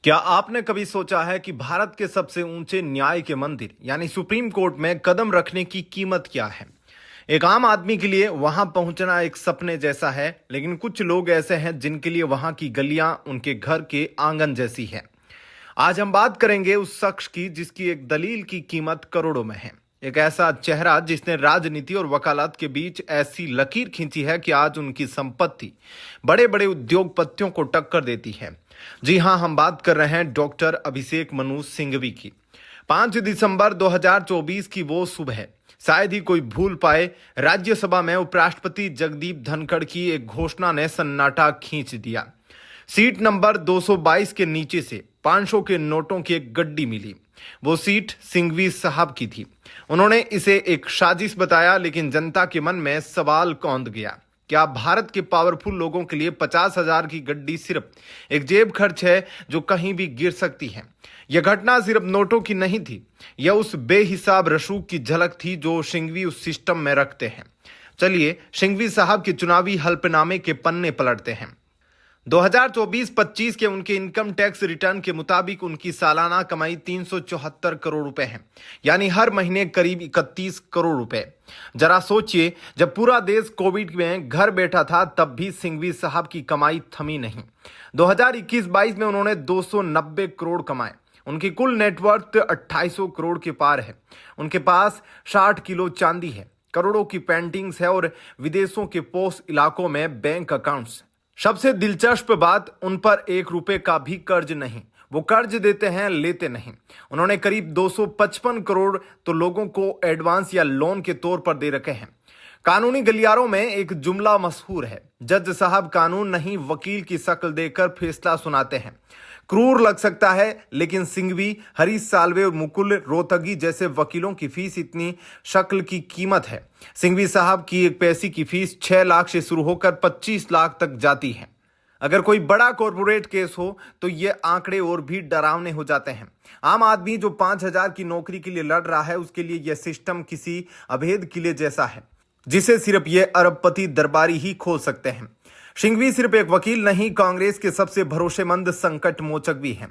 क्या आपने कभी सोचा है कि भारत के सबसे ऊंचे न्याय के मंदिर यानी सुप्रीम कोर्ट में कदम रखने की कीमत क्या है। एक आम आदमी के लिए वहां पहुंचना एक सपने जैसा है, लेकिन कुछ लोग ऐसे हैं जिनके लिए वहां की गलियां उनके घर के आंगन जैसी है। आज हम बात करेंगे उस शख्स की जिसकी एक दलील की कीमत करोड़ों में है। एक ऐसा चेहरा जिसने राजनीति और वकालत के बीच ऐसी लकीर खींची है कि आज उनकी संपत्ति बड़े बड़े उद्योगपतियों को टक्कर देती है। जी हां, हम बात कर रहे हैं डॉक्टर अभिषेक मनु सिंघवी की। 5 दिसंबर 2024 की वो सुबह शायद ही कोई भूल पाए। राज्यसभा में उपराष्ट्रपति जगदीप धनखड़ की एक घोषणा ने सन्नाटा खींच दिया। सीट नंबर 222 के नीचे से 500 के नोटों की एक गड्डी मिली। वो सीट सिंघवी साहब की थी। उन्होंने इसे एक साजिश बताया, लेकिन जनता के मन में सवाल कौंध गया। क्या भारत के पावरफुल लोगों के लिए 50,000 की गड्डी सिर्फ एक जेब खर्च है जो कहीं भी गिर सकती है? यह घटना सिर्फ नोटों की नहीं थी, यह उस बेहिसाब रसूख की झलक थी जो सिंघवी उस सिस्टम में रखते हैं। चलिए सिंघवी साहब के चुनावी हल्फनामे के पन्ने पलटते हैं। 2024-25 के उनके इनकम टैक्स रिटर्न के मुताबिक उनकी सालाना कमाई 374 करोड़ रुपए है, यानी हर महीने करीब 31 करोड़ रुपए। जरा सोचिए, जब पूरा देश कोविड में घर बैठा था तब भी सिंघवी साहब की कमाई थमी नहीं। 2021-22 में उन्होंने 290 करोड़ कमाए। उनकी कुल नेटवर्थ 2800 करोड़ के पार है। उनके पास 60 किलो चांदी है, करोड़ों की पेंटिंग्स है और विदेशों के पोस्ट इलाकों में बैंक अकाउंट्स। सबसे दिलचस्प बात, उन पर 1 रुपए का भी कर्ज नहीं। वो कर्ज देते हैं, लेते नहीं। उन्होंने करीब 255 करोड़ तो लोगों को एडवांस या लोन के तौर पर दे रखे हैं। कानूनी गलियारों में एक जुमला मशहूर है, जज साहब कानून नहीं वकील की शक्ल देकर फैसला सुनाते हैं। क्रूर लग सकता है, लेकिन सिंघवी, हरीश साल्वे और मुकुल रोहतगी जैसे वकीलों की फीस इतनी शक्ल की कीमत है। सिंघवी साहब की एक पैसे की फीस 6 लाख से शुरू होकर 25 लाख तक जाती है। अगर कोई बड़ा कॉर्पोरेट केस हो तो ये आंकड़े और भी डरावने हो जाते हैं। आम आदमी जो 5,000 की नौकरी के लिए लड़ रहा है, उसके लिए यह सिस्टम किसी अभेद किले जैसा है जिसे सिर्फ ये अरबपति दरबारी ही खोल सकते हैं। सिंघवी सिर्फ एक वकील नहीं, कांग्रेस के सबसे भरोसेमंद संकट मोचक भी हैं।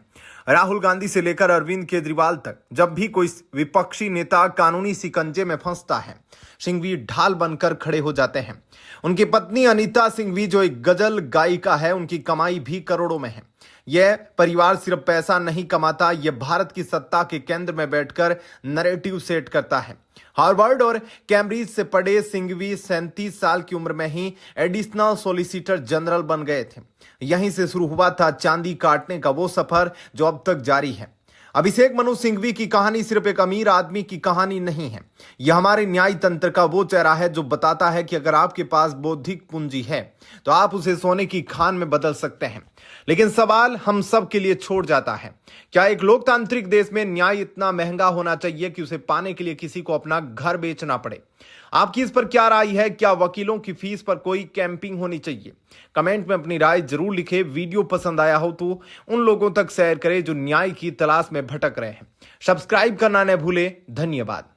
राहुल गांधी से लेकर अरविंद केजरीवाल तक जब भी कोई विपक्षी नेता कानूनी शिकंजे में फंसता है, सिंघवी ढाल बनकर खड़े हो जाते हैं। उनकी पत्नी अनीता सिंघवी जो एक गजल गायिका है, उनकी कमाई भी करोड़ों में है। यह परिवार सिर्फ पैसा नहीं कमाता, यह भारत की सत्ता के केंद्र में बैठकर नैरेटिव सेट करता है। हार्वर्ड और कैम्ब्रिज से पढ़े सिंघवी 37 साल की उम्र में ही एडिशनल सॉलिसिटर जनरल बन गए थे। यहीं से शुरू हुआ था चांदी काटने का वो सफर जो अब तक जारी है। अभिषेक मनु सिंघवी की कहानी सिर्फ एक अमीर आदमी की कहानी नहीं है, यह हमारे न्याय तंत्र का वो चेहरा है जो बताता है कि अगर आपके पास बौद्धिक पूंजी है तो आप उसे सोने की खान में बदल सकते हैं। लेकिन सवाल हम सब के लिए छोड़ जाता है, क्या एक लोकतांत्रिक देश में न्याय इतना महंगा होना चाहिए कि उसे पाने के लिए किसी को अपना घर बेचना पड़े? आपकी इस पर क्या राय है? क्या वकीलों की फीस पर कोई कैंपिंग होनी चाहिए? कमेंट में अपनी राय जरूर लिखें। वीडियो पसंद आया हो तो उन लोगों तक शेयर करें जो न्याय की तलाश में भटक रहे हैं। सब्सक्राइब करना न भूलें। धन्यवाद।